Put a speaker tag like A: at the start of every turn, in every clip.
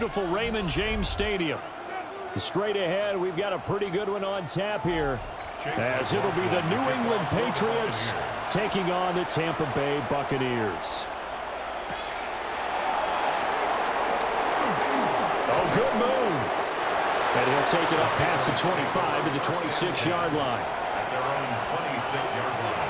A: Beautiful Raymond James Stadium. Straight ahead, we've got a pretty good one on tap here, as it'll be the New England Patriots taking on the Tampa Bay Buccaneers. Oh, good move. And he'll take it up past the 25 to the 26-yard line.
B: At their own 26-yard line.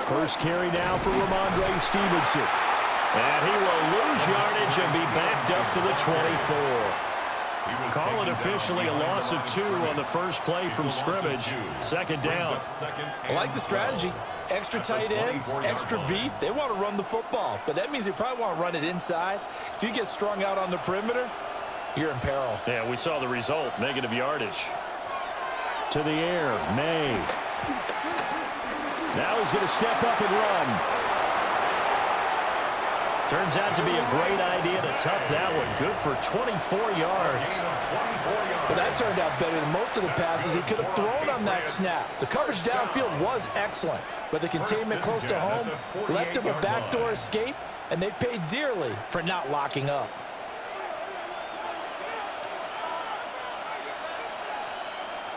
A: First carry now for Ramondre Stevenson. And he will lose yardage and be backed up to the 24. Call it officially a loss of 2 on the first play from scrimmage. Second down.
C: I like the strategy. Extra tight ends, extra beef. They want to run the football, but that means they probably want to run it inside. If you get strung out on the perimeter, you're in peril.
A: Yeah, we saw the result, negative yardage. To the air, May. Now he's going to step up and run. Turns out to be a great idea to tuck that one. Good for 24 yards.
C: But that turned out better than most of the passes he could have thrown on that snap. The coverage downfield was excellent, but the containment close to home left him a backdoor escape, and they paid dearly for not locking up.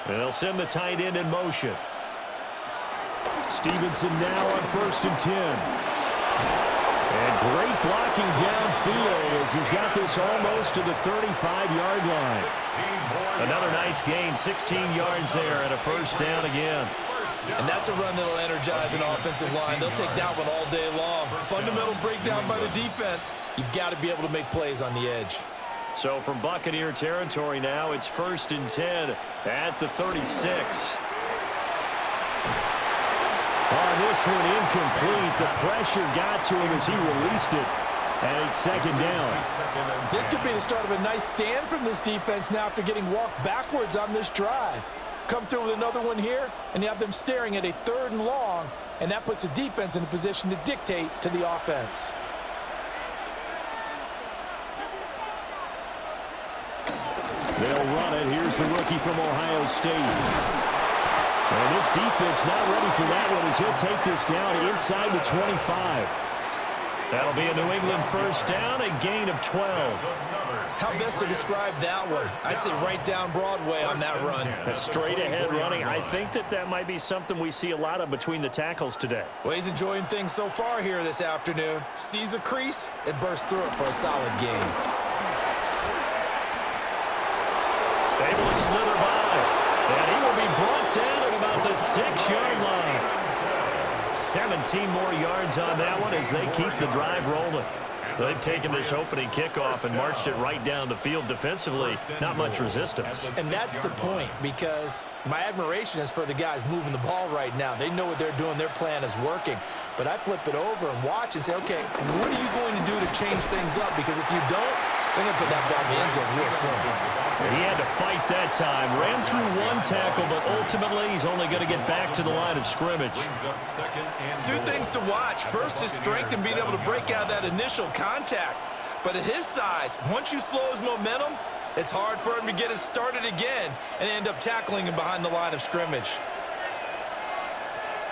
A: And they'll send the tight end in motion. Stevenson now on 1st and 10. And great blocking downfield as he's got this almost to the 35-yard line. Another nice gain, 16 yards there and a first down again.
C: And that's a run that'll energize an offensive line. They'll take that one all day long. Fundamental breakdown by the defense. You've got to be able to make plays on the edge.
A: So from Buccaneer territory now, it's 1st and 10 at the 36. On this one, incomplete. The pressure got to him as he released it. And it's second down.
C: This could be the start of a nice stand from this defense now after getting walked backwards on this drive. Come through with another one here, and you have them staring at a 3rd and long, and that puts the defense in a position to dictate to the offense.
A: They'll run it. Here's the rookie from Ohio State. And this defense not ready for that one as he'll take this down inside the 25. That'll be a New England first down, a gain of 12.
C: How best to describe that one? I'd say right down Broadway on that run.
A: A straight ahead running. I think that might be something we see a lot of between the tackles today.
C: Well, he's enjoying things so far here this afternoon. Sees a crease and bursts through it for a solid gain.
A: Able to slither by. And he will be brought down at about the 6-yard line. 17 more yards on that one as they keep the drive rolling. They've taken this opening kickoff and marched it right down the field defensively. Not much resistance.
C: And that's the point, because my admiration is for the guys moving the ball right now. They know what they're doing. Their plan is working. But I flip it over and watch and say, okay, what are you going to do to change things up? Because if you don't, they're going to put that ball in the end zone real soon.
A: He had to fight that time. Ran through one tackle, but ultimately he's only going to get back to the line of scrimmage.
C: 2 things to watch. First, his strength and being able to break out that initial contact. But at his size, once you slow his momentum, it's hard for him to get it started again and end up tackling him behind the line of scrimmage.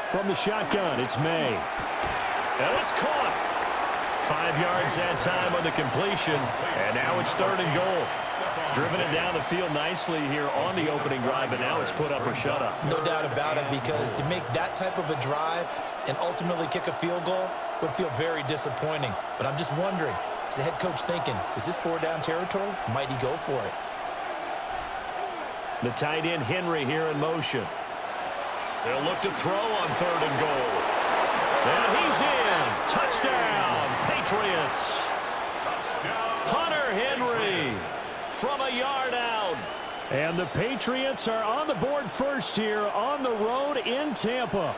A: From the shotgun, it's May. And it's caught. 5 yards that time on the completion. And now it's 3rd and goal. Driven it down the field nicely here on the opening drive, but now it's put up or shut up.
C: No doubt about it, because to make that type of a drive and ultimately kick a field goal would feel very disappointing. But I'm just wondering, is the head coach thinking, is this 4-down territory? Might he go for it?
A: The tight end Henry here in motion. They'll look to throw on 3rd and goal. And he's in. Touchdown, Patriots. Hunter Henry from a yard out. And the Patriots are on the board first here on the road in Tampa.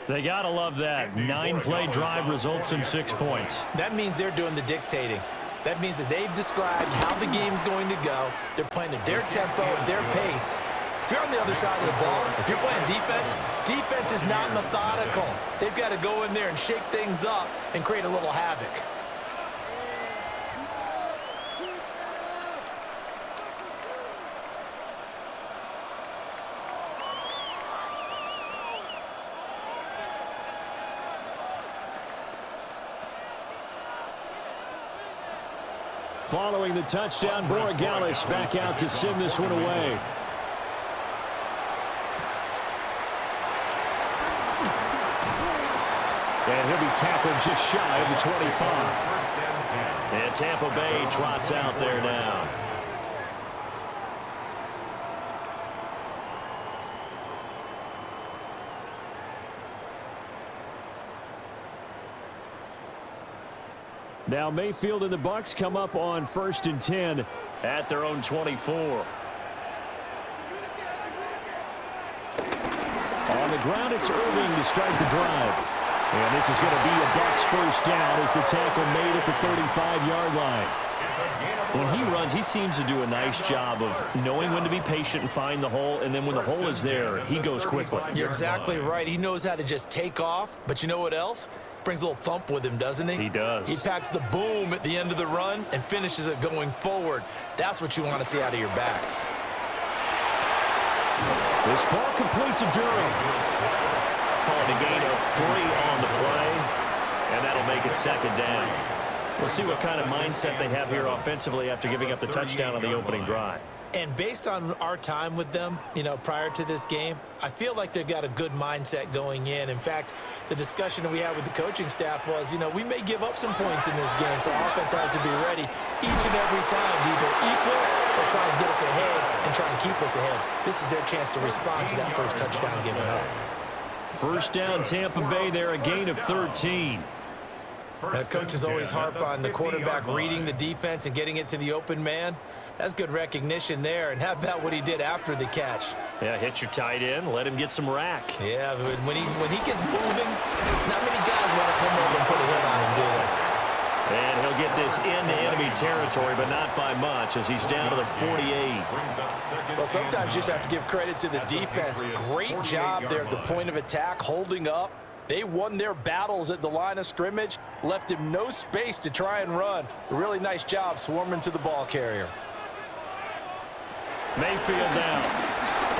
A: They got to love that. 9-play drive results in 6 points.
C: That means they're doing the dictating. That means that they've described how the game's going to go. They're playing at their tempo, at their pace. If you're on the other side of the ball, if you're playing defense, defense is not methodical. They've got to go in there and shake things up and create a little havoc.
A: Following the touchdown, Borregales back out to send this one away. And he'll be tackled just shy of the 25. And Tampa Bay trots out there now. Now Mayfield and the Bucs come up on 1st and 10 at their own 24. On the ground, it's Irving to start the drive. And this is going to be a Bucs first down as the tackle made at the 35-yard line. When he runs, he seems to do a nice job of knowing when to be patient and find the hole, and then when the hole is there, he goes quickly.
C: You're exactly right. He knows how to just take off, but you know what else? Brings a little thump with him, doesn't he?
A: He does.
C: He packs the boom at the end of the run and finishes it going forward. That's what you want to see out of your backs.
A: This ball complete to Durham. Calling a gain of 3 on the play, and that'll make it 2nd down. We'll see what kind of mindset they have here offensively after giving up the touchdown on the opening drive.
C: And based on our time with them, you know, prior to this game, I feel like they've got a good mindset going in. In fact, the discussion that we had with the coaching staff was, you know, we may give up some points in this game, so our offense has to be ready each and every time to either equal or try and get us ahead and try and keep us ahead. This is their chance to respond to that first touchdown given up.
A: First down, Tampa Bay there, a gain of 13.
C: Coaches always harp on the quarterback reading the defense and getting it to the open man. That's good recognition there. And how about what he did after the catch?
A: Yeah, hit your tight end, let him get some rack.
C: Yeah, when he gets moving, not many guys want to come over and put a hit on him, do they?
A: And he'll get this into enemy territory, but not by much as he's down to the 48.
C: Well, sometimes you just have to give credit to the defense. Great job there at the point of attack, holding up. They won their battles at the line of scrimmage, left him no space to try and run. A really nice job swarming to the ball carrier.
A: Mayfield down.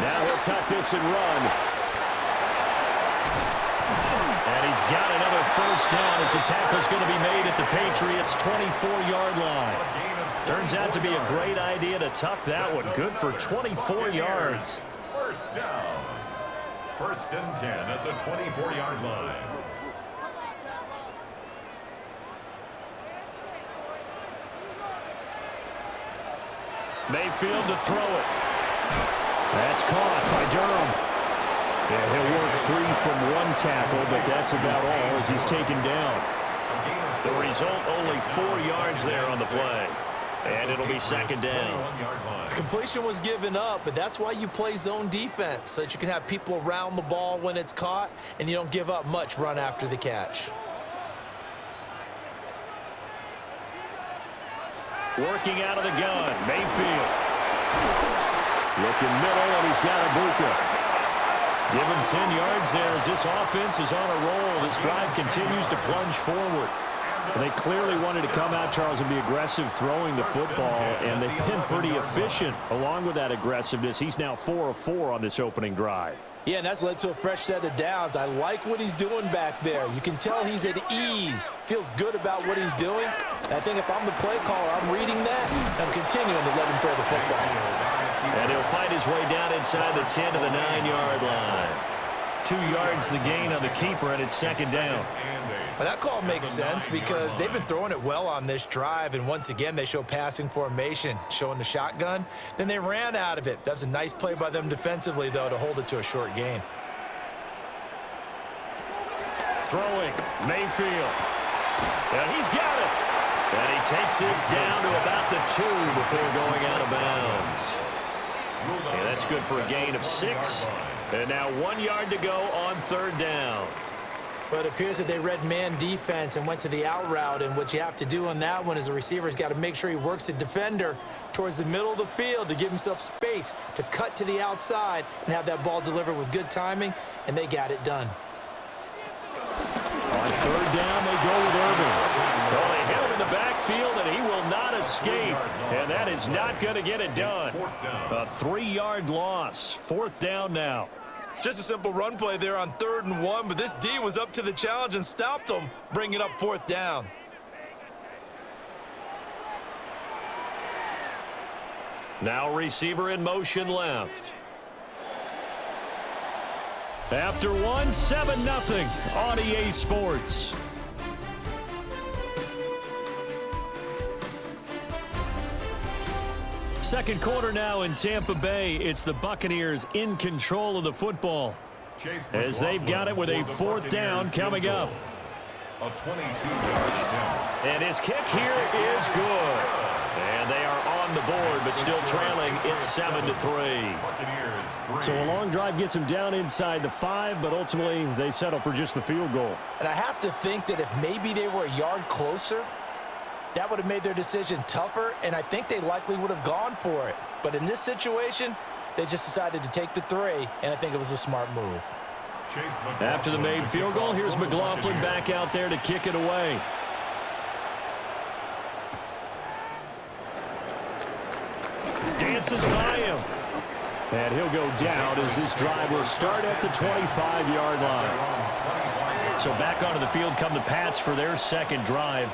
A: Now he'll tuck this and run. And he's got another first down as the tackle's going to be made at the Patriots' 24-yard line. Turns out to be a great idea to tuck that one. Good for 24 yards.
B: First down. 1st and 10 at the 24-yard line.
A: Mayfield to throw it. That's caught by Durham. And he'll work free from one tackle, but that's about all as he's taken down. The result, only 4 yards there on the play. And it'll be 2nd down.
C: Completion was given up, but that's why you play zone defense, so that you can have people around the ball when it's caught, and you don't give up much run after the catch.
A: Working out of the gun, Mayfield. Looking middle, and he's got Ibuka. Give him 10 yards there as this offense is on a roll. This drive continues to plunge forward. They clearly wanted to come out, Charles, and be aggressive throwing the football, and they've been pretty efficient along with that aggressiveness. He's now 4 of 4 on this opening drive.
C: Yeah, and that's led to a fresh set of downs. I like what he's doing back there. You can tell he's at ease. Feels good about what he's doing. And I think if I'm the play caller, I'm reading that, and I'm continuing to let him throw the football.
A: And he'll fight his way down inside the 10 to the 9-yard line. 2 yards the gain on the keeper, and it's 2nd down.
C: Well, that call makes sense because they've been throwing it well on this drive, and once again they show passing formation, showing the shotgun. Then they ran out of it. That's a nice play by them defensively, though, to hold it to a short gain.
A: Throwing, Mayfield. And he's got it. And he takes this down to about the 2 before going out of bounds. And that's good for a gain of 6. And now 1 yard to go on 3rd down.
C: But it appears that they read man defense and went to the out route, and what you have to do on that one is the receiver's got to make sure he works the defender towards the middle of the field to give himself space to cut to the outside and have that ball delivered with good timing, and they got it done.
A: On 3rd down, they go with Irving. Well, they hit him in the backfield, and he will not escape, and that is not going to get it done. A 3-yard loss. 4th down now.
C: Just a simple run play there on 3rd and 1, but this D was up to the challenge and stopped them, bringing up 4th down.
A: Now receiver in motion left. After one, 7-0 on EA Sports. Second quarter now in Tampa Bay. It's the Buccaneers in control of the football as they've got it with a fourth down coming up.
B: A 22-yard attempt.
A: And his kick here is good. And they are on the board, but still trailing. It's 7-3. So a long drive gets them down inside the 5, but ultimately they settle for just the field goal.
C: And I have to think that if maybe they were a yard closer, that would have made their decision tougher, and I think they likely would have gone for it. But in this situation, they just decided to take the 3, and I think it was a smart move.
A: After the made field goal, here's McLaughlin back out there to kick it away. Dances by him. And he'll go down as this drive will start at the 25-yard line. So back onto the field come the Pats for their second drive.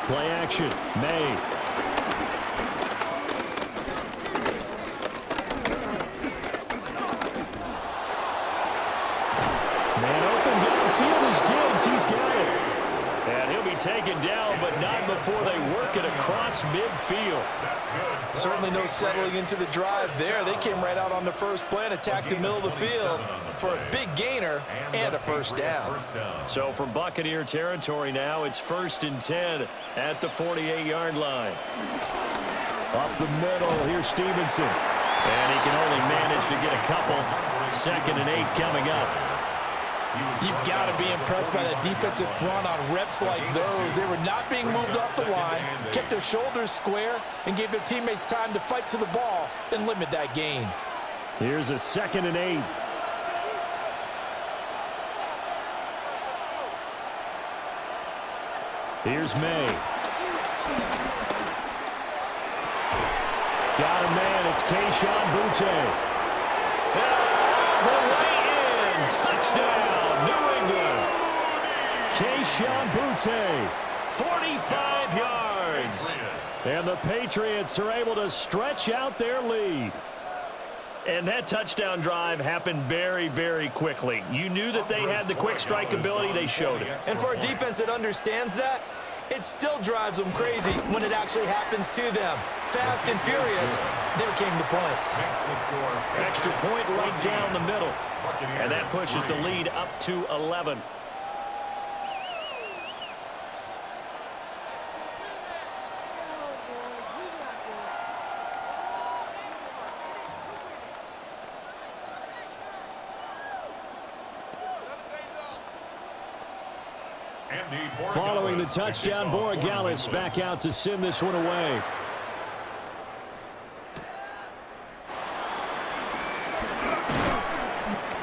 A: Play action, May. Man open downfield is Diggs. He's got it. And he'll be taken down, but not before they work it across midfield.
C: Certainly no settling into the drive there. They came right out on the first play and attacked the middle of the field for a big gainer and a first down.
A: So from Buccaneer territory now, it's 1st and 10 at the 48-yard line. Up the middle, here's Stevenson. And he can only manage to get a couple. 2nd and 8 coming up.
C: You've got to be impressed by that defensive front on reps like those. They were not being moved off the line, kept their shoulders square, and gave their teammates time to fight to the ball and limit that gain.
A: Here's a 2nd and 8. Here's May. Got a man. It's Kayshon Boutte. The way in. Touchdown, New England. Kayshon Boutte, 45 yards. And the Patriots are able to stretch out their lead. And that touchdown drive happened very, very quickly. You knew that they had the quick strike ability. They showed it.
C: And for a defense that understands that, it still drives them crazy when it actually happens to them. Fast and furious, there came the points.
A: Extra point right down the middle. And that pushes the lead up to 11. Following the touchdown, Borregales back out to send this one away.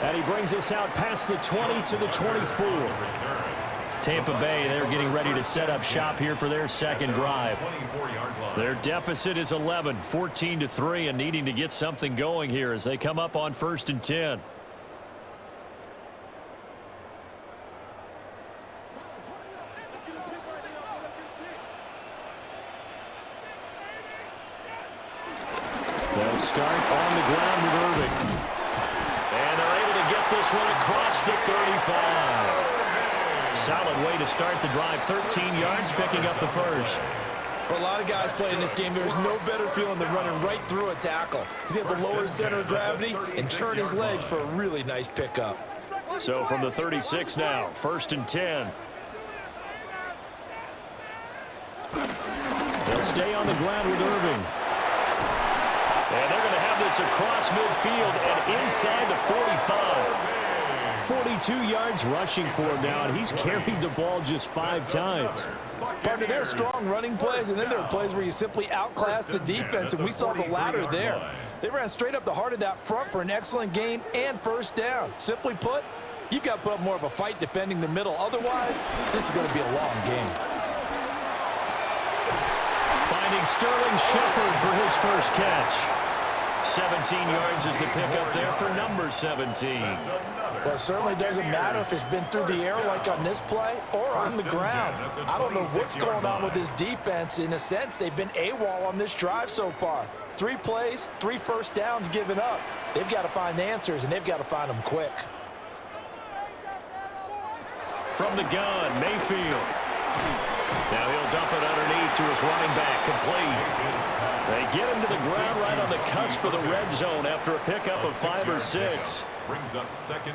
A: And he brings us out past the 20 to the 24. Tampa Bay, they're getting ready to set up shop here for their second drive. Their deficit is 11, 14-3, and needing to get something going here as they come up on 1st and 10. They'll start on the ground with Irving. And they're able to get this one across the 35. Solid way to start the drive. 13 yards, picking up the first.
C: For a lot of guys playing this game, there's no better feeling than running right through a tackle. He's able to lower his center of gravity and turn his legs for a really nice pickup.
A: So from the 36 now, 1st and 10. They'll stay on the ground with Irving. And they're going to have this across midfield and inside the 45. 42 yards rushing for him now, and he's carried the ball just 5 times.
C: Partner, there are strong running plays, and then there are plays where you simply outclass the defense, and we saw the latter there. They ran straight up the heart of that front for an excellent gain and first down. Simply put, you've got to put up more of a fight defending the middle. Otherwise, this is going to be a long game.
A: Finding Sterling Shepard for his first catch. 17 yards is the pickup there for number 17.
C: Well, it certainly doesn't matter if it's been through the air like on this play or on the ground. I don't know what's going on with this defense. In a sense, they've been AWOL on this drive so far. 3 plays, 3 first downs given up. They've got to find answers, and they've got to find them quick.
A: From the gun, Mayfield. Now he'll dump it underneath to his running back, complete. They get him to the ground right on the cusp of the red zone after a pickup of 5 or 6.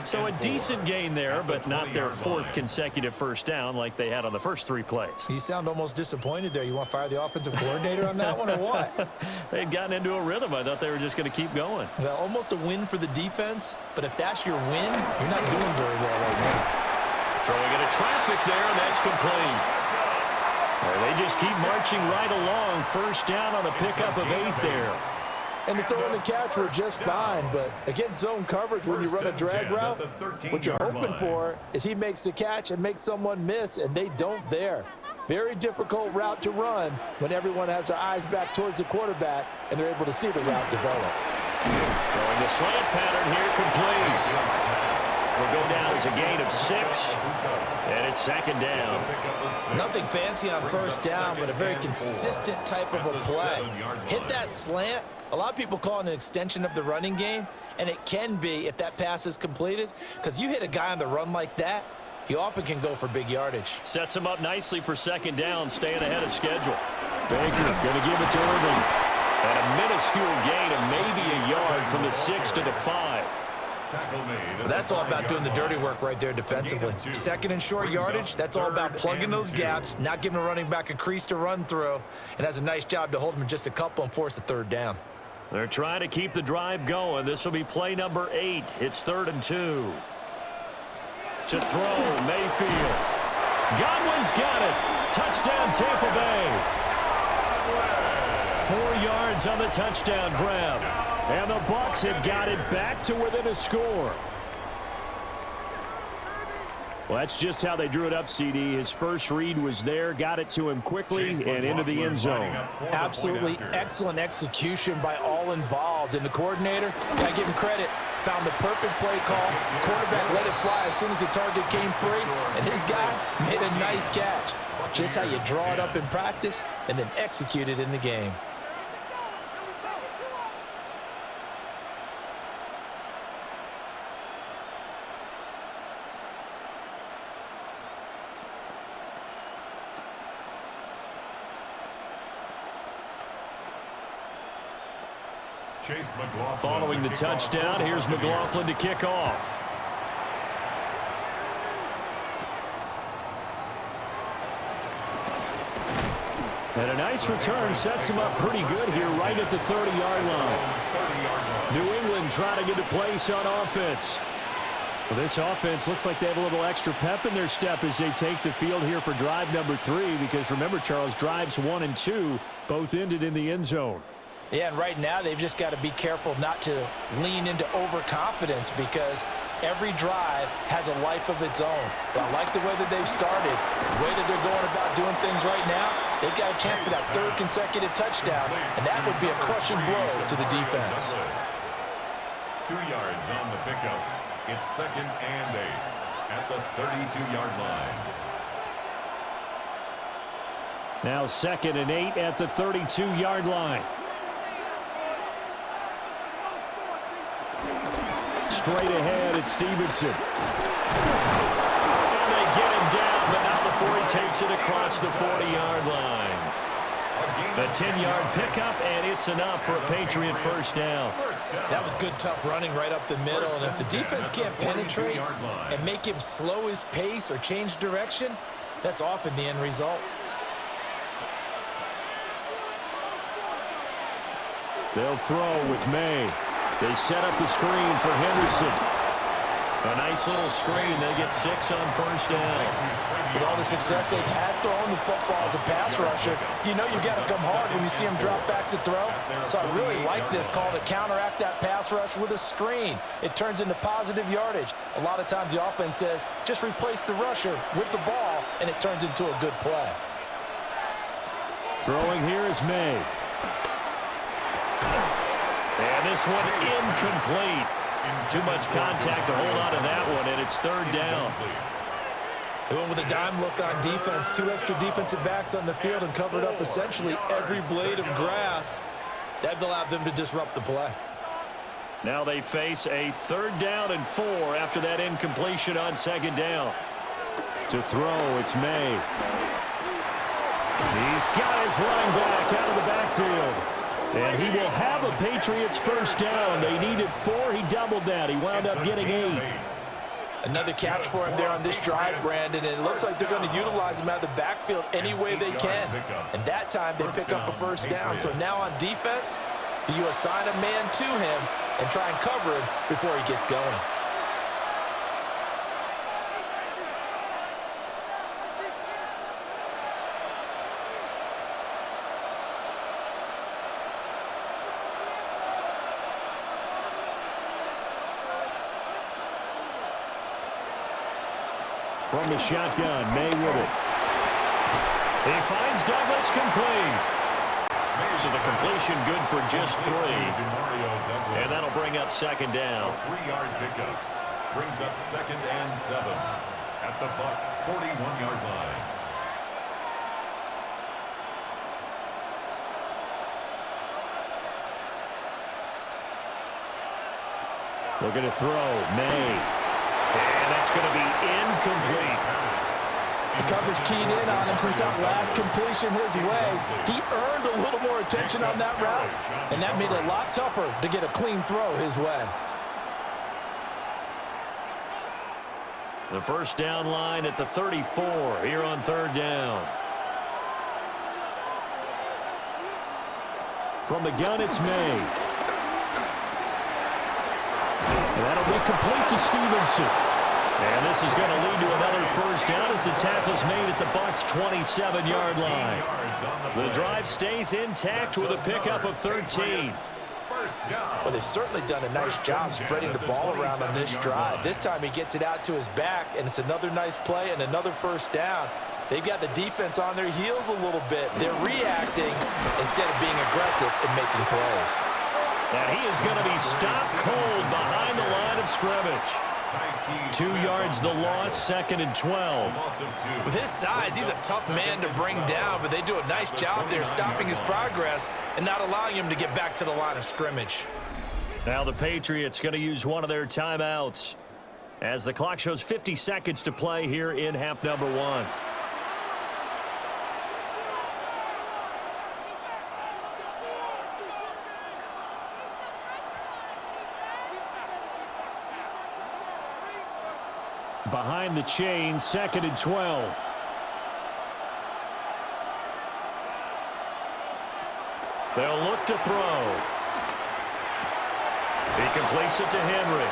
A: So a decent gain there, but not their 4th consecutive first down like they had on the first 3 plays.
C: You sound almost disappointed there. You want to fire the offensive coordinator on that one or what?
A: They'd gotten into a rhythm. I thought they were just going to keep going.
C: Well, almost a win for the defense, but if that's your win, you're not doing very well right now.
A: Throwing into traffic there, and that's complete. They just keep marching right along. First down on a pickup of 8 there.
C: And the throw and the catch were just fine, but against zone coverage when you run a drag route, what you're hoping for is he makes the catch and makes someone miss, and they don't there. Very difficult route to run when everyone has their eyes back towards the quarterback and they're able to see the route develop.
A: Throwing the slant pattern here, complete. Will go down as a gain of 6, and it's 2nd down.
C: Nothing fancy on first down, but a very consistent type of a play. Hit that slant. A lot of people call it an extension of the running game, and it can be if that pass is completed, because you hit a guy on the run like that, he often can go for big yardage.
A: Sets him up nicely for 2nd down, staying ahead of schedule. Baker going to give it to Irving. And a minuscule gain of maybe a yard from the 6 to the 5.
C: Well, that's all about doing the dirty work right there defensively. 2nd and short yardage, that's all about plugging those gaps, not giving a running back a crease to run through, and has a nice job to hold him just a couple and force a 3rd down.
A: They're trying to keep the drive going. This will be play number 8. It's 3rd and 2. To throw, Mayfield. Godwin's got it. Touchdown, Tampa Bay. 4 yards on the touchdown grab. And the Bucs have got it back to within a score. Well, that's just how they drew it up, CD. His first read was there, got it to him quickly, and into the end zone.
C: Absolutely excellent execution by all involved. And the coordinator, got to give him credit, found the perfect play call. Quarterback let it fly as soon as the target came free, and his guy made a nice catch. Just how you draw it up in practice and then execute it in the game.
A: Following the touchdown, here's McLaughlin to kick off. And a nice return sets him up pretty good here right at the 30-yard line. New England trying to get a place on offense. Well, this offense looks like they have a little extra pep in their step as they take the field here for drive number 3, because remember, Charles, drives 1 and 2 both ended in the end zone.
C: Yeah, and right now they've just got to be careful not to lean into overconfidence, because every drive has a life of its own. But I like the way that they've started, the way that they're going about doing things right now. They've got a chance for that 3rd consecutive touchdown, and that would be a crushing blow to the defense.
B: 2 yards on the pickup. It's 2nd and 8 at the 32-yard line.
A: Now 2nd and 8 at the 32-yard line. Straight ahead, it's Stevenson. And they get him down, but not before he takes it across the 40-yard line. A 10-yard pickup, and it's enough for a Patriot first down.
C: That was good, tough running right up the middle, and if the defense can't penetrate and make him slow his pace or change direction, that's often the end result.
A: They'll throw with May. They set up the screen for Henderson. A nice little screen. They get 6 on first down.
C: With all the success they've had throwing the football as a pass rusher, you know you've got to come hard when you see him drop back to throw. So I really like this call to counteract that pass rush with a screen. It turns into positive yardage. A lot of times the offense says, just replace the rusher with the ball, and it turns into a good play.
A: Throwing here is May. And this one incomplete. Too much contact to hold on to that one, and it's third down.
C: They went with a dime look on defense. 2 extra defensive backs on the field and covered up essentially every blade of grass. That allowed them to disrupt the play.
A: Now they face a 3rd down and 4 after that incompletion on 2nd down. To throw, it's May. He's got his running back out of the backfield. And he will have a Patriots 1st down. They needed 4. He doubled that. He wound up getting 8.
C: Another catch for him there on this drive, Brandon, and it looks like they're going to utilize him out of the backfield any way they can. And that time they pick up a 1st down. So now on defense, do you assign a man to him and try and cover him before he gets going?
A: From the shotgun, May with it. He finds Douglas complete. So the completion good for just 3. And that'll bring up 2nd down.
B: 3-yard pickup brings up 2nd and 7 at the Bucs 41-yard line.
A: Looking to throw, May. And that's going to be incomplete.
C: The coverage keyed in on him since that last completion his way. He earned a little more attention on that route, and that made it a lot tougher to get a clean throw his way.
A: The 1st down line at the 34 here on 3rd down. From the gun, it's May. And that'll be complete to Stevenson. And this is going to lead to another 1st down as the tackle's made at the Bucs 27-yard line. The drive stays intact with a pickup of 13.
C: Well, they've certainly done a nice job spreading the ball around on this drive. This time he gets it out to his back, and it's another nice play and another 1st down. They've got the defense on their heels a little bit. They're reacting instead of being aggressive and making plays.
A: And he is going to be stopped cold behind the line of scrimmage. 2 yards the loss, 2nd and 12.
C: With his size, he's a tough man to bring down, but they do a nice job there stopping his progress and not allowing him to get back to the line of scrimmage.
A: Now the Patriots going to use one of their timeouts as the clock shows 50 seconds to play here in half number 1. Behind the chain, 2nd and 12. They'll look to throw. He completes it to Henry.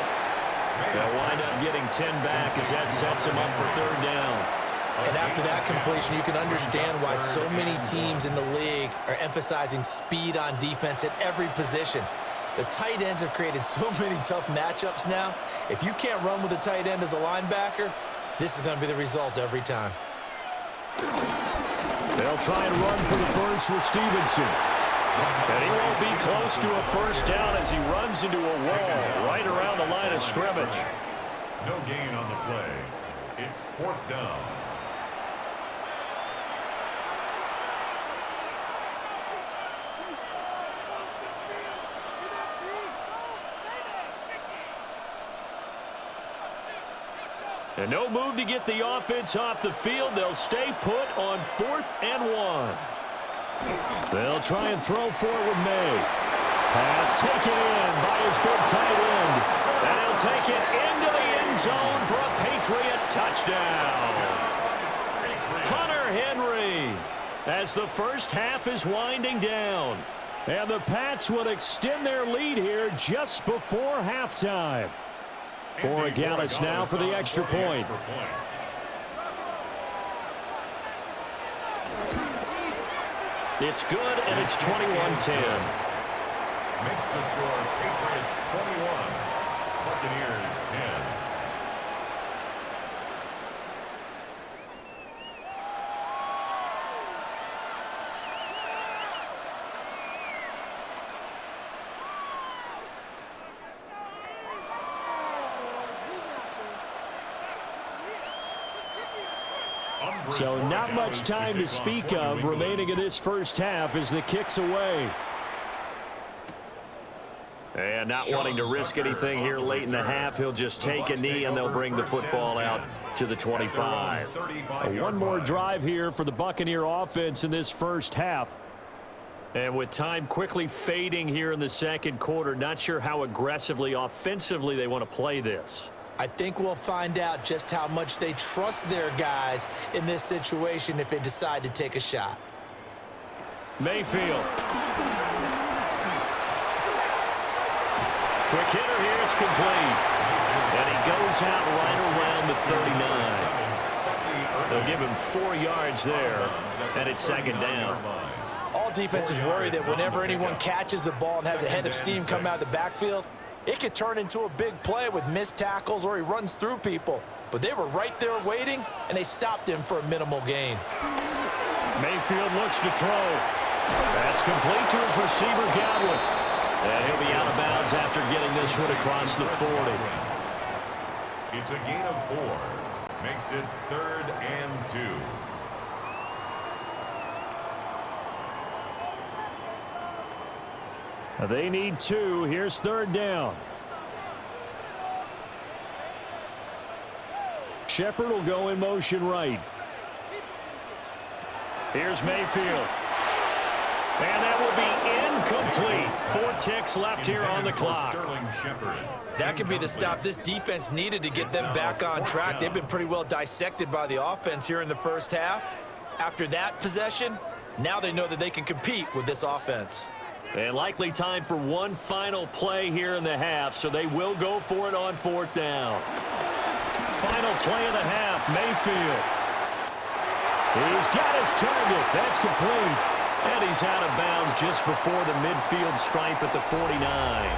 A: They'll wind up getting 10 back as that sets him up for 3rd down.
C: And after that completion, you can understand why so many teams in the league are emphasizing speed on defense at every position. The tight ends have created so many tough matchups now. If you can't run with a tight end as a linebacker, this is going to be the result every time.
A: They'll try and run for the 1st with Stevenson. And he won't be close to a 1st down as he runs into a wall right around the line of scrimmage.
B: No gain on the play. It's 4th down.
A: And no move to get the offense off the field. They'll stay put on 4th and 1. They'll try and throw for it with May. Pass taken in by his big tight end. And he'll take it into the end zone for a Patriot touchdown. Hunter Henry as the 1st half is winding down. And the Pats would extend their lead here just before halftime. Borregales now for the extra point. It's good, and it's 21-10.
B: Makes the score Patriots 21, Buccaneers 10.
A: So not much time to speak of remaining in this first half as the kick's away. And not wanting to risk anything here late in the half, he'll just take a knee and they'll bring the football out to the 25. One more drive here for the Buccaneer offense in this first half. And with time quickly fading here in the second quarter, not sure how aggressively, offensively they want to play this.
C: I think we'll find out just how much they trust their guys in this situation if they decide to take a shot.
A: Mayfield. Quick hitter here, it's complete. And he goes out right around the 39. They'll give him 4 yards there, and it's second down.
C: All defenses worry that whenever anyone catches the ball and has a head of steam come out of the backfield, it could turn into a big play with missed tackles or he runs through people. But they were right there waiting, and they stopped him for a minimal gain.
A: Mayfield looks to throw. That's complete to his receiver, Godwin. And he'll be out of bounds after getting this one across the 40.
B: It's a gain of 4. Makes it 3rd and 2.
A: They need 2. Here's 3rd down. Shepard will go in motion right. Here's Mayfield. And that will be incomplete. 4 ticks left here on the clock.
C: That could be the stop this defense needed to get them back on track. They've been pretty well dissected by the offense here in the first half. After that possession, now they know that they can compete with this offense.
A: And likely time for one final play here in the half, so they will go for it on 4th down. Final play of the half, Mayfield. He's got his target. That's complete. And he's out of bounds just before the midfield stripe at the 49.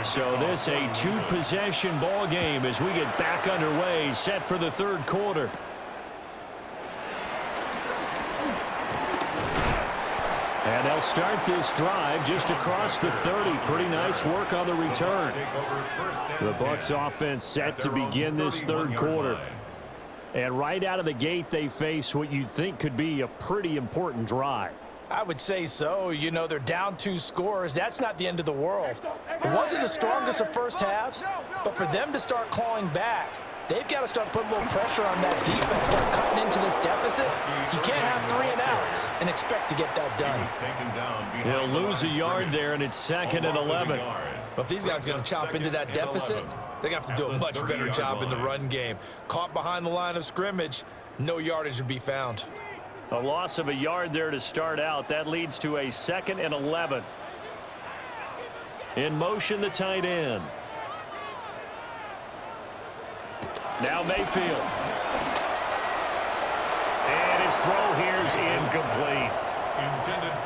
A: So this a 2-possession ball game as we get back underway, set for the 3rd quarter. And they'll start this drive just across the 30. Pretty nice work on the return. The Bucs offense set to begin this 3rd quarter. And right out of the gate, they face what you'd think could be a pretty important drive.
C: I would say so. You know, they're down 2 scores. That's not the end of the world. It wasn't the strongest of first halves, but for them to start clawing back, they've got to start putting a little pressure on that defense, start cutting into this deficit. You can't have 3 and outs and expect to get that done.
A: He'll lose a yard there, and it's 2nd and 11.
C: But if these guys are going to chop into that deficit, they're going to have to do a much better job in the run game. Caught behind the line of scrimmage, no yardage would be found.
A: A loss of a yard there to start out. That leads to a 2nd and 11. In motion, the tight end. Now Mayfield. And his throw here is incomplete.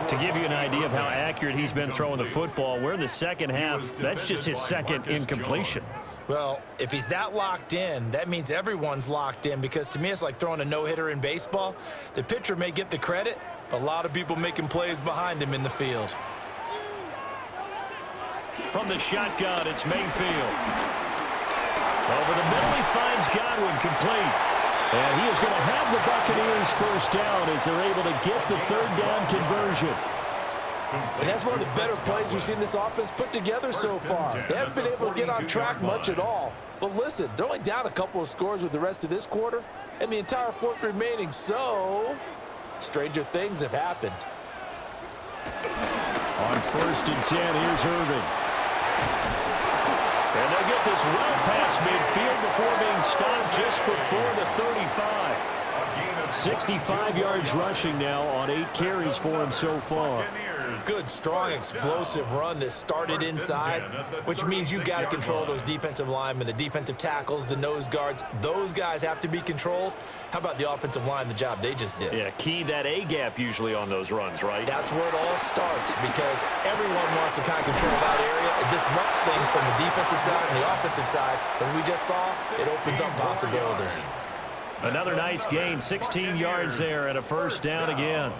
A: To give you an idea of how accurate he's been throwing the football, we're in the second half. That's just his 2nd incompletion.
C: Well, if he's that locked in, that means everyone's locked in, because to me it's like throwing a no-hitter in baseball. The pitcher may get the credit, but a lot of people making plays behind him in the field.
A: From the shotgun, it's Mayfield. Over the middle, he finds Godwin, complete. And he is going to have the Buccaneers first down as they're able to get the 3rd down conversion.
C: And that's one of the better plays we've seen this offense put together so far. They haven't been able to get on track much at all. But listen, they're only down a couple of scores with the rest of this quarter and the entire 4th remaining, so stranger things have happened.
A: On 1st and 10, here's Irvin. And they'll get this well past midfield before being stopped just before the 35. 65 yards rushing now on 8 carries for him so far.
C: Good, strong, explosive run that started inside, which means you've got to control those defensive linemen, the defensive tackles, the nose guards. Those guys have to be controlled. How about the offensive line, the job they just did?
A: Yeah, key that A-gap usually on those runs, right?
C: That's where it all starts, because everyone wants to kind of control that area. It disrupts things from the defensive side and the offensive side. As we just saw, it opens up possibilities.
A: Another nice gain, 16 yards there and a first down again.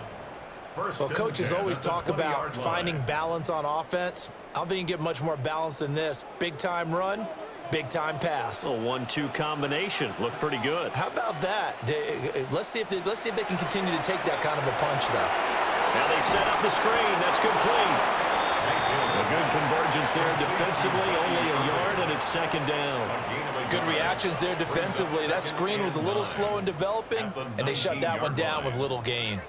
C: Well, coaches always talk about finding balance on offense. I don't think you can get much more balance than this. Big-time run, Big-time pass.
A: A 1-2 combination. Looked pretty good.
C: How about that? Let's see if they can continue to take that kind of a punch, though.
A: Now they set up the screen. That's complete. A good convergence there defensively. Only a yard, and it's second down.
C: Good reactions there defensively. That screen was a little slow in developing, and they shut that one down with little gain.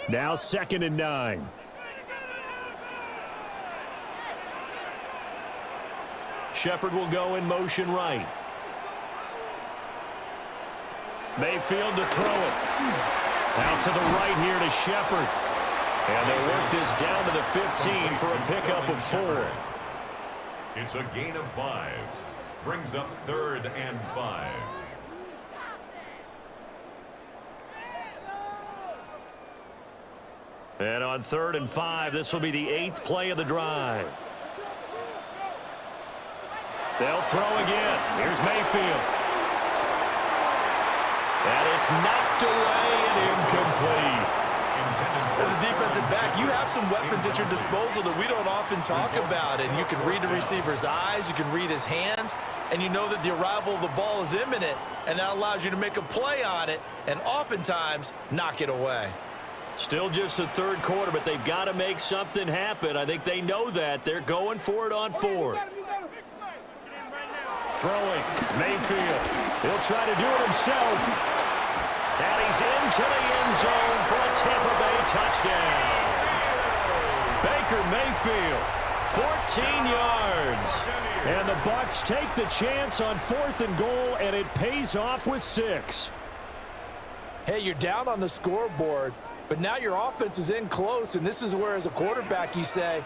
A: Now 2nd and 9. Shepard will go in motion right. Mayfield to throw it. Out to the right here to Shepard. And they work this down to the 15 for a pickup of 4.
B: It's a gain of 5. Brings up 3rd and 5.
A: And on 3rd and 5, this will be the 8th play of the drive. They'll throw again. Here's Mayfield. And it's knocked away and incomplete.
C: As a defensive back, you have some weapons at your disposal that we don't often talk about. And you can read the receiver's eyes, you can read his hands, and you know that the arrival of the ball is imminent, and that allows you to make a play on it and oftentimes knock it away.
A: Still just the 3rd quarter, but they've got to make something happen. I think they know that. They're going for it on 4th. Throwing, Mayfield. He'll try to do it himself. And he's into the end zone for a Tampa Bay touchdown. Baker Mayfield, 14 yards. And the Bucs take the chance on 4th and goal, and it pays off with 6.
C: Hey, you're down on the scoreboard, but now your offense is in close, and this is where, as a quarterback, you say,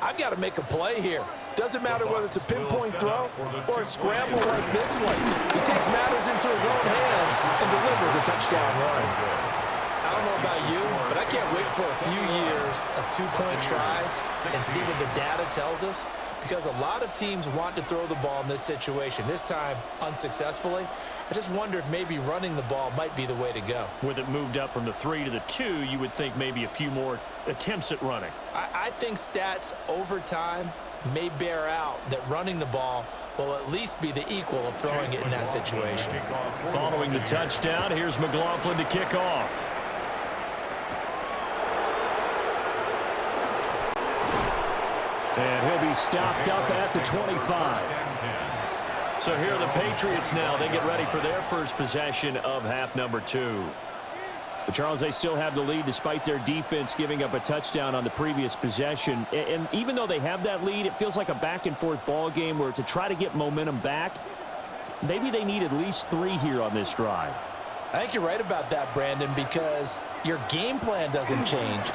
C: I've got to make a play here. Doesn't matter whether it's a pinpoint throw or a scramble like this one. He takes matters into his own hands and delivers a touchdown run. I don't know about you, but I can't wait for a few years of 2-point tries and see what the data tells us, because a lot of teams want to throw the ball in this situation, this time unsuccessfully. I just wonder if maybe running the ball might be the way to go.
A: With it moved up from the 3 to the 2, you would think maybe a few more attempts at running.
C: I think stats over time may bear out that running the ball will at least be the equal of throwing it in that situation.
A: Following the touchdown, here's McLaughlin to kick off. And he'll be stopped up at the 25. So here are the Patriots now. They get ready for their first possession of half number 2. But Charles, they still have the lead despite their defense giving up a touchdown on the previous possession. And even though they have that lead, it feels like a back-and-forth ball game where to try to get momentum back, maybe they need at least 3 here on this drive.
C: I think you're right about that, Brandon, because your game plan doesn't change.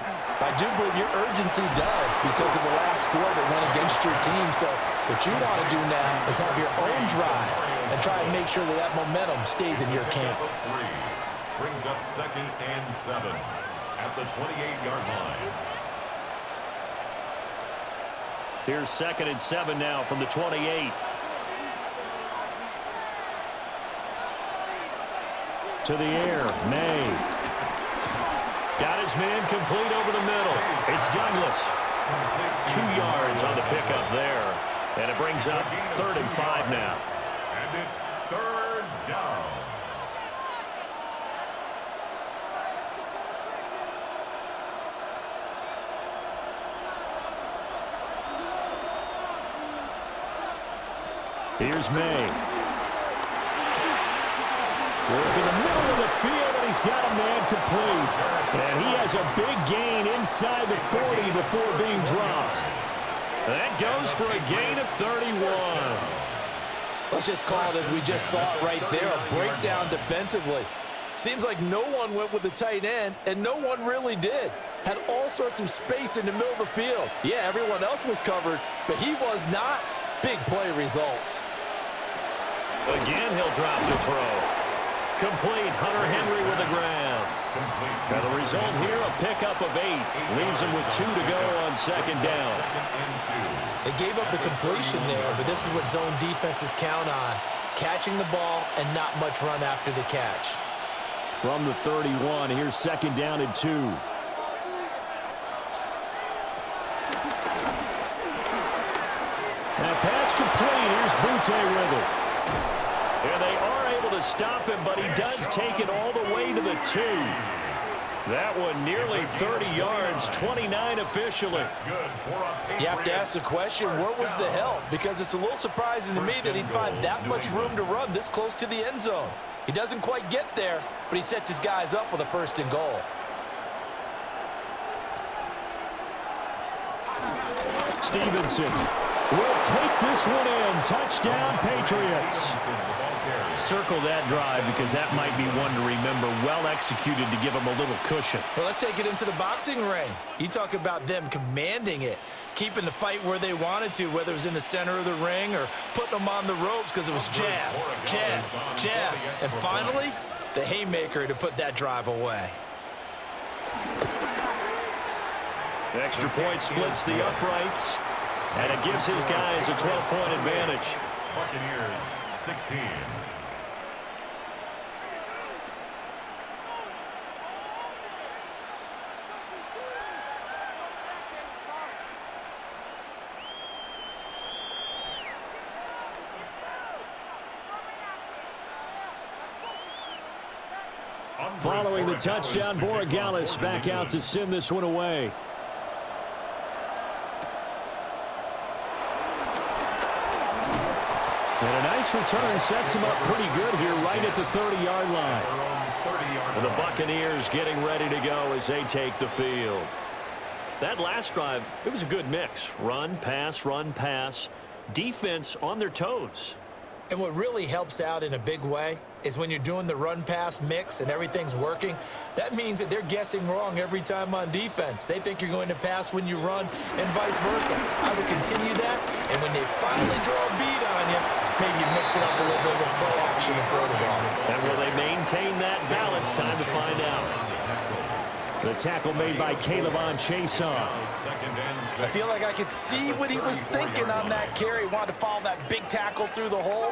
C: I do believe your urgency does because of the last score that went against your team. So what you want to do now is have your own drive and try and make sure that that momentum stays in your camp.
B: Brings up 2nd and 7 at the 28-yard line.
A: Here's 2nd and 7 now from the 28. To the air, May. Got his man complete over the middle. It's Douglas. 2 yards on the pickup there. And it brings up 3rd and 5 now.
B: And it's 3rd down.
A: Here's May. Work in the middle of the field, and he's got a man complete. And he has a big gain inside the 40 before being dropped. That goes for a gain of 31.
C: Let's just call it as we just saw it right there, a breakdown defensively. Seems like no one went with the tight end, and no one really did. Had all sorts of space in the middle of the field. Yeah, everyone else was covered, but he was not. Big play results.
A: Again, he'll drop to throw. Complete. Hunter Henry with the ground. And the result here, a pickup of 8. Leaves him with 2 to go on 2nd down.
C: They gave up the completion there, but this is what zone defenses count on. Catching the ball and not much run after the catch.
A: From the 31, here's 2nd down and 2. That pass complete. Here's Butte with it. And they are able to stop him, but he does take it all the way to the 2. That one nearly 30 yards, 29 officially.
C: You have to ask the question, where was the help? Because it's a little surprising to me that he'd find that much room to run this close to the end zone. He doesn't quite get there, but he sets his guys up with a 1st and goal.
A: Stevenson will take this one in. Touchdown, Patriots. Circle that drive because that might be one to remember. Well executed to give them a little cushion.
C: Well, let's take it into the boxing ring. You talk about them commanding it, keeping the fight where they wanted to, whether it was in the center of the ring or putting them on the ropes because it was jab, jab, jab. And finally, the haymaker to put that drive away.
A: The extra point splits the uprights, and it gives his guys a 12-point advantage.
B: Buccaneers 16.
A: Following the touchdown, Borregales back out to send this one away. And a nice return sets him up pretty good here right at the 30-yard line. And the Buccaneers getting ready to go as they take the field. That last drive, it was a good mix. Run, pass, defense on their toes.
C: And what really helps out in a big way is when you're doing the run-pass mix and everything's working, that means that they're guessing wrong every time on defense. They think you're going to pass when you run and vice versa. I would continue that, and when they finally draw a beat on you, maybe you mix it up a little bit with play action and throw the ball.
A: And will they maintain that balance? Time to find out. The tackle made by Caleb Chason.
C: I feel like I could see what he was thinking on that carry. Wanted to follow that big tackle through the hole.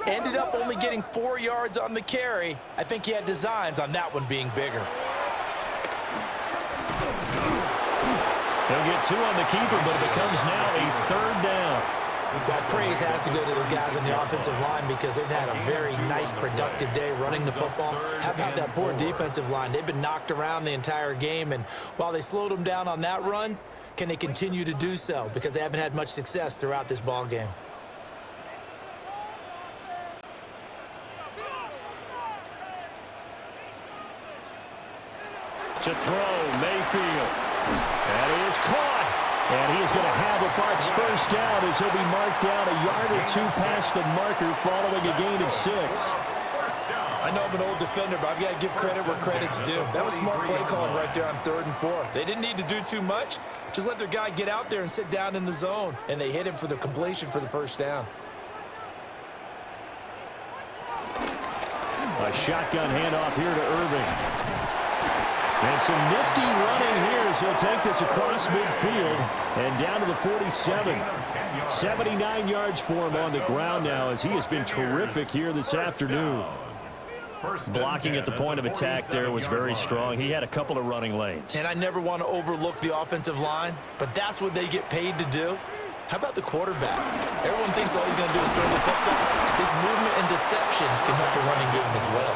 C: Ended up only getting 4 yards on the carry. I think he had designs on that one being bigger.
A: He'll get 2 on the keeper, but it becomes now a 3rd down.
C: That praise has to go to the guys on the offensive line because they've had a very nice, productive day running the football. How about that poor defensive line? They've been knocked around the entire game, and while they slowed them down on that run, can they continue to do so? Because they haven't had much success throughout this ball game.
A: To throw, Mayfield. And he is caught. And he is going to have the Bucs 1st down as he'll be marked down a yard or 2 past the marker following a gain of 6.
C: I know I'm an old defender, but I've got to give credit where credit's due. That was smart play calling right there on 3rd and 4. They didn't need to do too much. Just let their guy get out there and sit down in the zone. And they hit him for the completion for the 1st down.
A: A shotgun handoff here to Irving. And some nifty running here as he'll take this across midfield and down to the 47. 79 yards for him on the ground now as he has been terrific here this afternoon. Blocking at the point of attack there was very strong. He had a couple of running lanes.
C: And I never want to overlook the offensive line, but that's what they get paid to do. How about the quarterback? Everyone thinks all he's going to do is throw the football. His movement and deception can help the running game as well.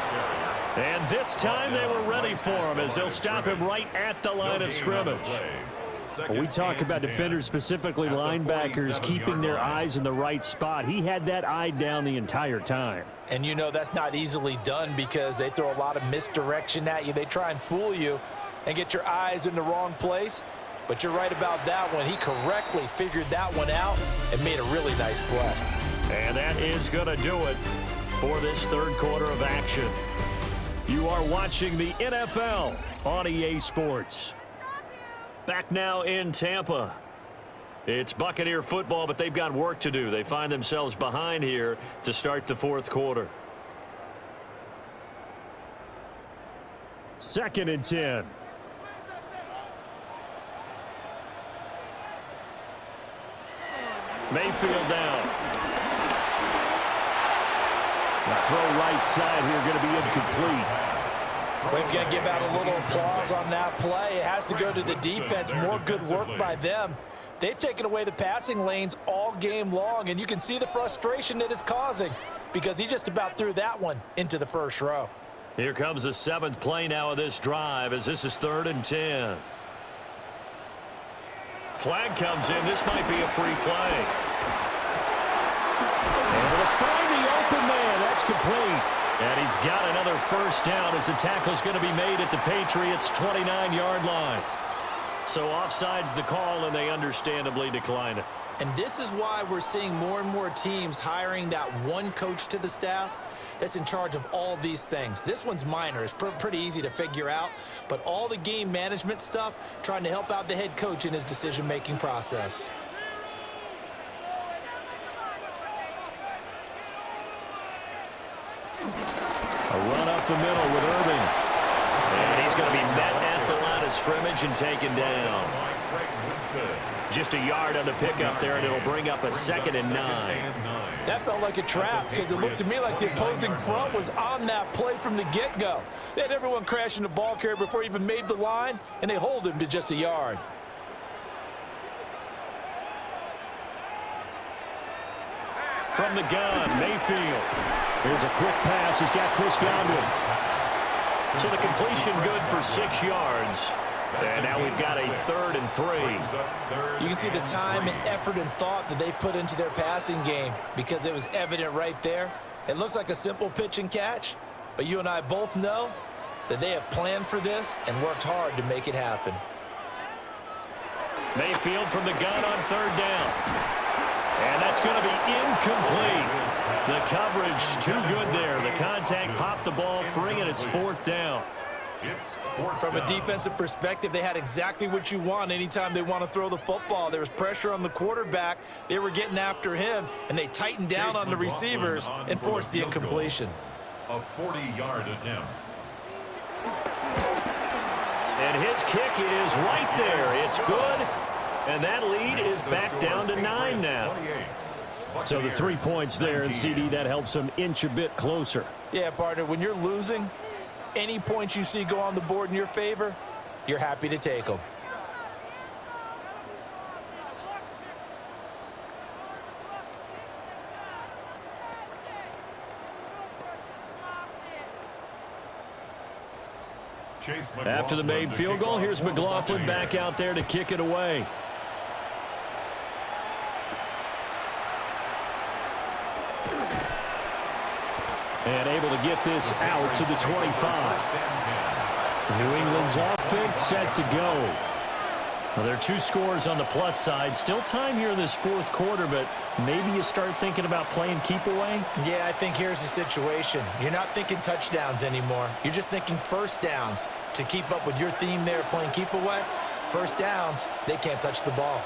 A: And this time they were ready for him as they'll stop him right at the line of scrimmage. We talk about defenders, specifically linebackers, keeping their eyes in the right spot. He had that eye down the entire time.
C: And you know that's not easily done because they throw a lot of misdirection at you. They try and fool you and get your eyes in the wrong place. But you're right about that one. He correctly figured that one out and made a really nice play.
A: And that is going to do it for this 3rd quarter of action. You are watching the NFL on EA Sports. Back now in Tampa. It's Buccaneer football, but they've got work to do. They find themselves behind here to start the 4th quarter. 2nd and 10. Mayfield down. The throw right side here going to be incomplete.
C: We've got to give out a little applause on that play. It has to go to the defense. More good work by them. They've taken away the passing lanes all game long, and you can see the frustration that it's causing because he just about threw that one into the first row.
A: Here comes the 7th play now of this drive as this is 3rd and 10. Flag comes in. This might be a free play. Able to find the open man. That's complete. And he's got another first down as the tackle's going to be made at the Patriots' 29-yard line. So offside's the call, and they understandably decline it.
C: And this is why we're seeing more and more teams hiring that one coach to the staff that's in charge of all these things. This one's minor. It's pretty easy to figure out. But all the game management stuff, trying to help out the head coach in his decision-making process.
A: A run up the middle with Irving. And he's going to be met at the line of scrimmage and taken down. Just a yard on the pickup there, and it'll bring up a 2nd and 9.
C: That felt like a trap because it looked to me like the opposing front was on that play from the get-go. They had everyone crashing the ball carrier before he even made the line, and they hold him to just a yard.
A: From the gun, Mayfield. Here's a quick pass. He's got Chris Godwin. So the completion good for 6 yards. And now we've got a 3rd and 3.
C: You can see the time and effort and thought that they've put into their passing game because it was evident right there. It looks like a simple pitch and catch, but you and I both know that they have planned for this and worked hard to make it happen.
A: Mayfield from the gun on 3rd down. And that's going to be incomplete. The coverage too good there. The contact popped the ball free, and it's 4th down.
C: From a defensive perspective, they had exactly what you want anytime they want to throw the football. There was pressure on the quarterback. They were getting after him, and they tightened down on the receivers and forced the incompletion.
B: A 40-yard attempt.
A: And his kick is right there. It's good. And that lead is back down to 9 now. So the 3 points there, and CD, that helps them inch a bit closer.
C: Yeah, partner, when you're losing, any points you see go on the board in your favor, you're happy to take them.
A: After the made field goal, here's McLaughlin back out there to kick it away. And able to get this out to the 25. New England's offense set to go. Well, there are 2 scores on the plus side. Still time here in this 4th quarter, but maybe you start thinking about playing keep away?
C: Yeah, I think here's the situation. You're not thinking touchdowns anymore. You're just thinking first downs. To keep up with your theme there, playing keep away, first downs, they can't touch the ball.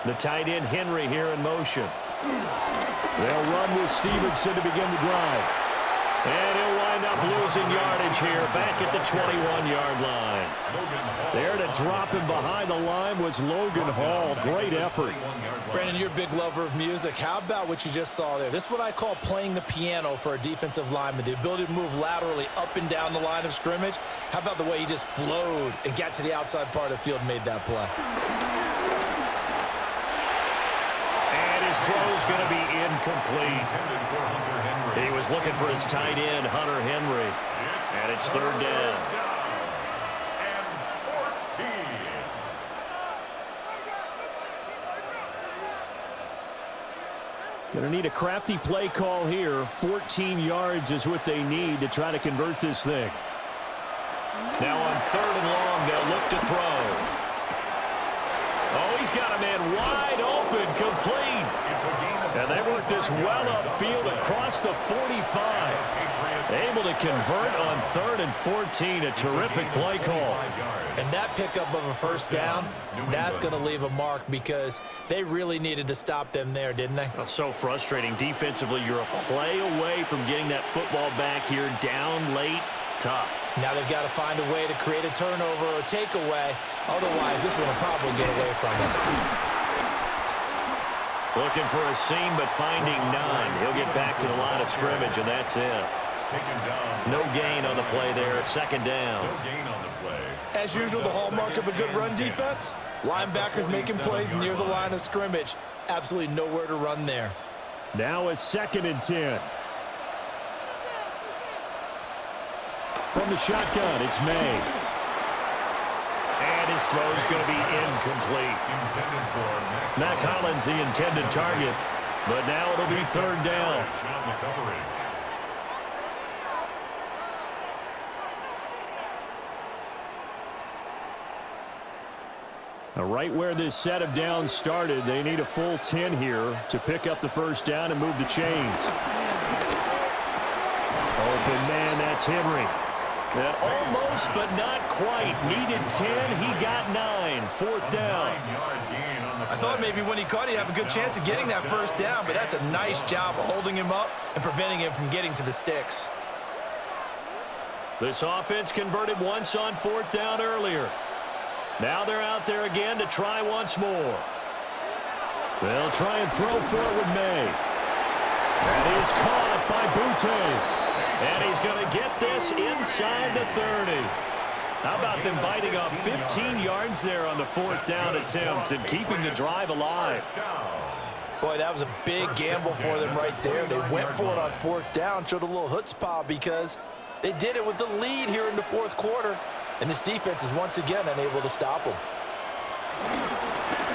A: The tight end Henry here in motion. They'll run with Stevenson to begin the drive. And he'll wind up losing yardage here back at the 21-yard line. There to drop him behind the line was Logan Hall. Great effort.
C: Brandon, you're a big lover of music. How about what you just saw there? This is what I call playing the piano for a defensive lineman. The ability to move laterally up and down the line of scrimmage. How about the way he just flowed and got to the outside part of the field and made that play?
A: His throw is going to be incomplete. He was looking for his tight end, Hunter Henry. And it's 3rd down. Going to need a crafty play call here. 14 yards is what they need to try to convert this thing. Now on 3rd and long, they'll look to throw. Oh, he's got a man wide open, complete. And they work this well upfield across the 45. Able to convert on 3rd and 14. A terrific play call.
C: And that pickup of a first down, that's going to leave a mark because they really needed to stop them there, didn't they?
A: Oh, so frustrating. Defensively, you're a play away from getting that football back here down late. Tough.
C: Now they've got to find a way to create a turnover or takeaway. Otherwise, this one will probably get away from them.
A: Looking for a seam, but finding none. He'll get back to the line of scrimmage, and that's it.
B: taken down.
A: No gain on the play there. Second down.
B: No gain on the play.
C: As usual, the hallmark of a good run defense, linebackers making plays near the line of scrimmage. Absolutely nowhere to run there.
A: Now a 2nd and 10. From the shotgun, it's May. And his throw is going to be incomplete. Matt Collins, the intended target, but now it'll be 3rd down. Right where this set of downs started, they need a full 10 here to pick up the 1st down and move the chains. Open man, that's Henry. Almost, but not quite. Needed 10, he got 9. 4th down.
C: I thought maybe when he caught it, he'd have a good chance of getting that 1st down, but that's a nice job of holding him up and preventing him from getting to the sticks.
A: This offense converted once on 4th down earlier. Now they're out there again to try once more. They'll try and throw for it with May. That is caught by Butte. And he's going to get this inside the 30. How about them biting off 15 yards there on the 4th down attempt and keeping the drive alive?
C: Boy, that was a big gamble for them right there. They went for it on 4th down, showed a little chutzpah because they did it with the lead here in the 4th quarter. And this defense is once again unable to stop them.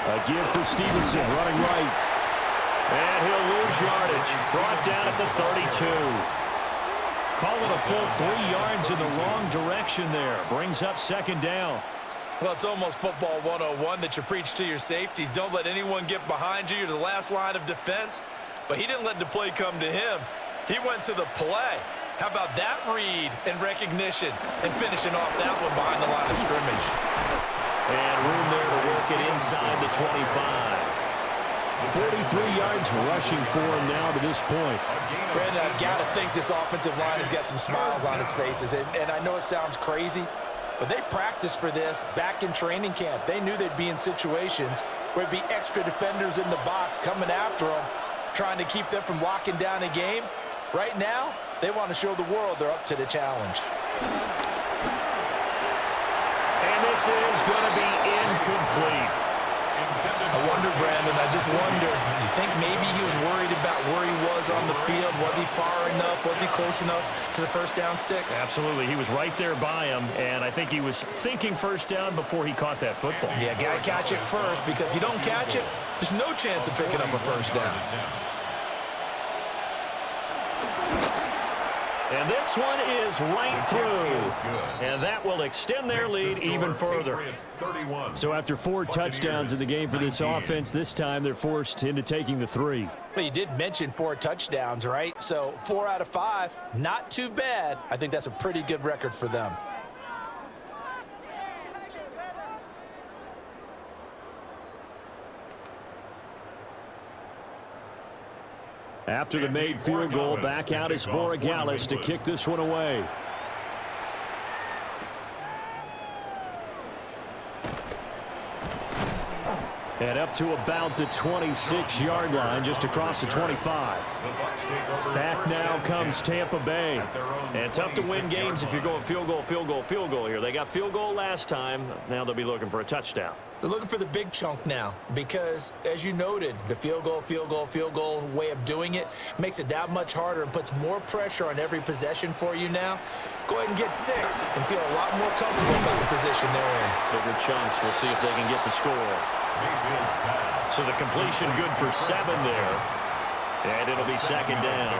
A: A give for Stevenson, running right. And he'll lose yardage. Brought down at the 32. Call it a full 3 yards in the wrong direction there. Brings up 2nd down.
C: Well, it's almost football 101 that you preach to your safeties. Don't let anyone get behind you. You're the last line of defense. But he didn't let the play come to him. He went to the play. How about that read and recognition and finishing off that one behind the line of scrimmage?
A: And room there to work it inside the 25. 43 yards rushing for him now to this point.
C: Brandon, I've got to think this offensive line has got some smiles on its faces. And I know it sounds crazy, but they practiced for this back in training camp. They knew they'd be in situations where there'd be extra defenders in the box coming after them, trying to keep them from locking down a game. Right now, they want to show the world they're up to the challenge.
A: And this is going to be incomplete.
C: I wonder, Brandon, I just wonder, you think maybe he was worried about where he was on the field? Was he far enough? Was he close enough to the 1st down sticks?
A: Absolutely. He was right there by him, and I think he was thinking 1st down before he caught that football.
C: Yeah, got to catch it first, because if you don't catch it, there's no chance of picking up a 1st down.
A: And this one is right through. And that will extend their lead even further. So after 4 touchdowns in the game for this offense, this time they're forced into taking the 3.
C: But you did mention 4 touchdowns, right? So 4 out of 5, not too bad. I think that's a pretty good record for them.
A: After the made field goal, back out is Borregales to kick this one away. And up to about the 26-yard line, just across the 25. Back now comes Tampa Bay. And tough to win games if you're going field goal here. They got field goal last time. Now they'll be looking for a touchdown.
C: They're looking for the big chunk now because, as you noted, the field goal way of doing it makes it that much harder and puts more pressure on every possession for you now. Go ahead and get 6 and feel a lot more comfortable about the position they're in.
A: Bigger chunks. We'll see if they can get the score. So the completion good for 7 there. And it'll be 2nd down.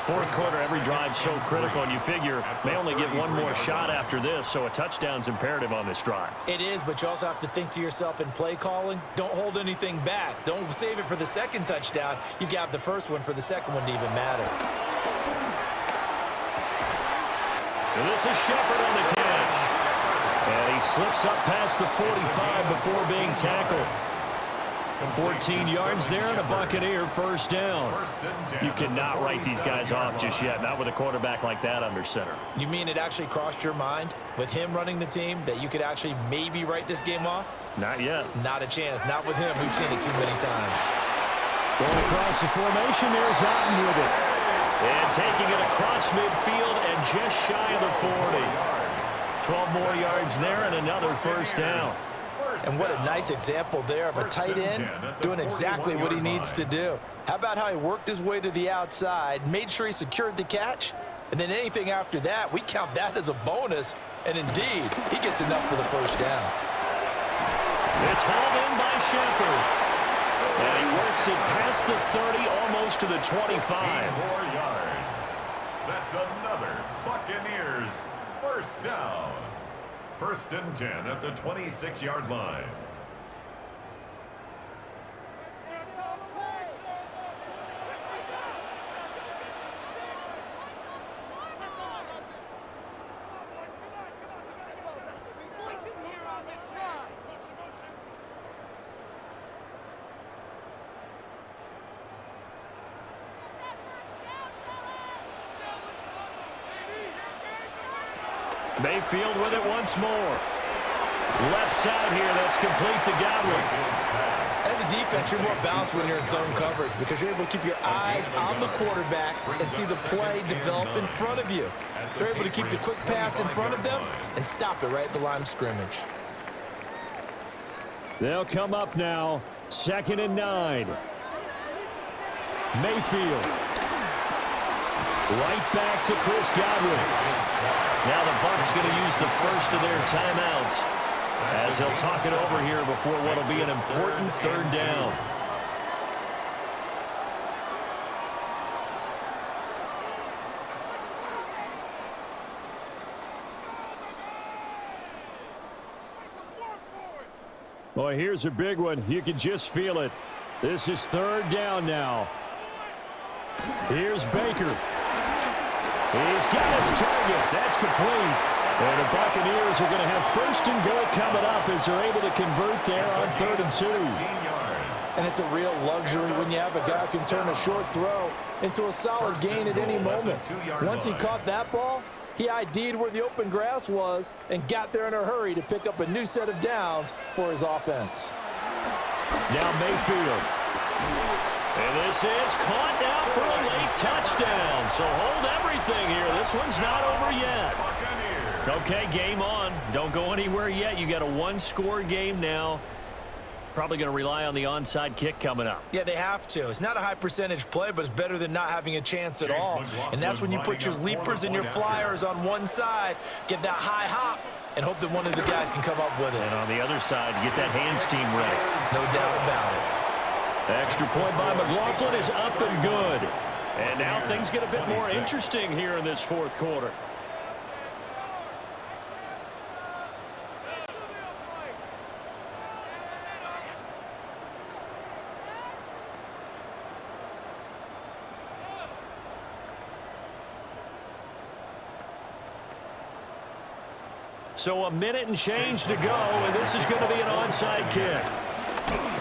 A: 4th quarter, every drive so critical, and you figure they only get one more shot after this, so a touchdown's imperative on this drive.
C: It is, but you also have to think to yourself in play calling, don't hold anything back. Don't save it for the 2nd touchdown. You got the 1st one for the 2nd one to even matter.
A: And this is Shepard on the catch. And he slips up past the 45 before being tackled. 14 yards there and a Buccaneer 1st down. You cannot write these guys off just yet, not with a quarterback like that under center.
C: You mean it actually crossed your mind with him running the team that you could actually maybe write this game off?
A: Not yet.
C: Not a chance. Not with him. We've seen it too many times.
A: Going across the formation, there's Otten with it. And taking it across midfield and just shy of the 40. 12 more yards there and another first down.
C: And what a nice example there of a tight end doing exactly what he needs to do. How about how he worked his way to the outside, made sure he secured the catch, and then anything after that, we count that as a bonus. And indeed, he gets enough for the first down.
A: It's hauled in by Shepard. And he works it past the 30, almost to the 25.
B: 4 yards. That's another Buccaneers first down. First and 10 at the 26-yard line.
A: Mayfield with it once more. Left side here, that's complete to Godwin.
C: As a defense, you're more balanced when you're in zone coverage because you're able to keep your eyes on the quarterback and see the play develop in front of you. They're able to keep the quick pass in front of them and stop it right at the line of scrimmage.
A: They'll come up now, 2nd and 9. Mayfield. Right back to Chris Godwin. Now the Bucs going to use the first of their timeouts as they'll talk it over here before what will be an important third down. Boy, here's a big one. You can just feel it. This is third down now. Here's Baker. He's got his target. That's complete. And the Buccaneers are going to have first and goal coming up as they're able to convert there on 3rd and 2.
C: And it's a real luxury when you have a guy who can turn a short throw into a solid gain at any moment. Once he caught that ball, he ID'd where the open grass was and got there in a hurry to pick up a new set of downs for his offense.
A: Now Mayfield. And this is caught now for a late touchdown. So hold everything here. This one's not over yet. Okay, game on. Don't go anywhere yet. You got a one-score game now. Probably going to rely on the onside kick coming up.
C: Yeah, they have to. It's not a high percentage play, but it's better than not having a chance at all. And that's when you put your leapers and your flyers on one side, get that high hop, and hope that one of the guys can come up with it.
A: And on the other side, get that hands team ready.
C: No doubt about it.
A: Extra point by McLaughlin is up and good. And now things get a bit more interesting here in this fourth quarter. So a minute and change to go, and this is going to be an onside kick.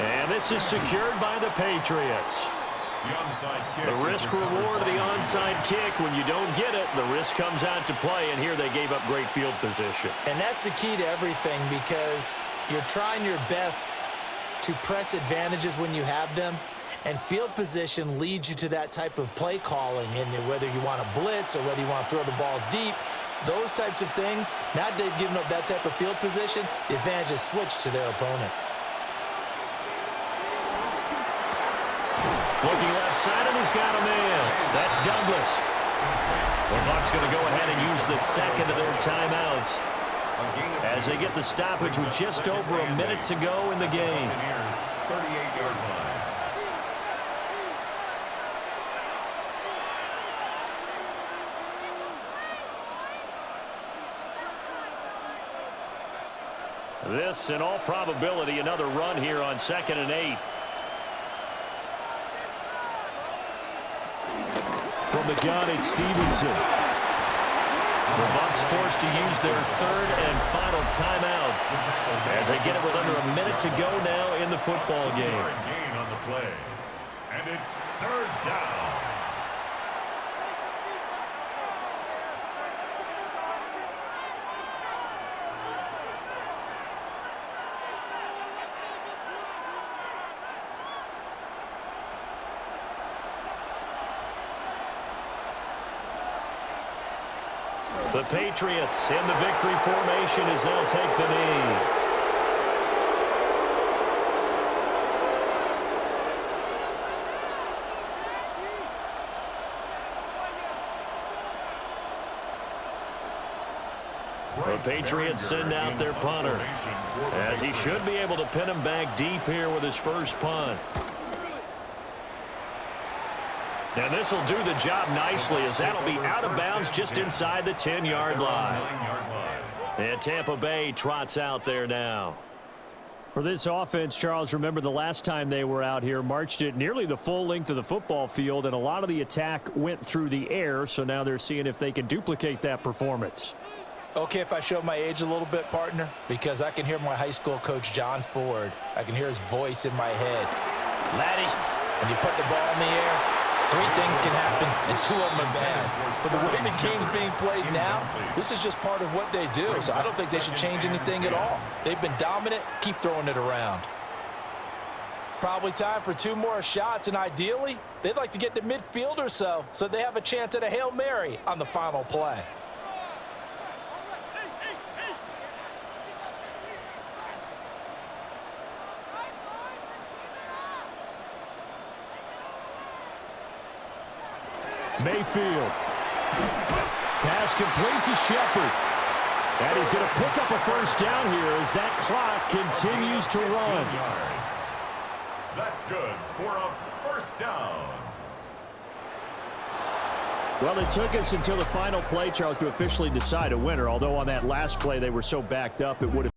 A: And this is secured by the Patriots. The risk reward of the onside kick, when you don't get it, the risk comes out to play, and here they gave up great field position.
C: And that's the key to everything because you're trying your best to press advantages when you have them, and field position leads you to that type of play calling, and whether you want to blitz or whether you want to throw the ball deep, those types of things, now they've given up that type of field position, the advantage is switched to their opponent.
A: Looking left side, and he's got a man. That's Douglas. The Bucs going to go ahead and use the second of their timeouts as they get the stoppage with just over a minute to go in the game.
B: 38-yard line.
A: This, in all probability, another run here on 2nd and 8. From the gun, it's Stevenson. The Bucs forced to use their third and final timeout as they get it with under a minute to go now in the football game.
B: Gain on the play. And it's third down.
A: The Patriots in the victory formation as they'll take the knee. The Patriots send out their punter, as he should be able to pin him back deep here with his first punt. And this will do the job nicely, as that'll be out of bounds just inside the 10-yard line. And Tampa Bay trots out there now.
D: For this offense, Charles, remember the last time they were out here, marched it nearly the full length of the football field, and a lot of the attack went through the air, so now they're seeing if they can duplicate that performance.
C: Okay, if I show my age a little bit, partner, because I can hear my high school coach, John Ford. I can hear his voice in my head. Laddie, when you put the ball in the air, 3 things can happen, and 2 of them are bad. For the way the game's being played now, this is just part of what they do, so I don't think they should change anything at all. They've been dominant. Keep throwing it around. Probably time for 2 more shots, and ideally, they'd like to get to midfield or so they have a chance at a Hail Mary on the final play.
D: Mayfield. Pass complete to Shepard. And he's going to pick up a first down here as that clock continues to run.
B: That's good for a first down.
D: Well, it took us until the final play, Charles, to officially decide a winner, although on that last play they were so backed up it would have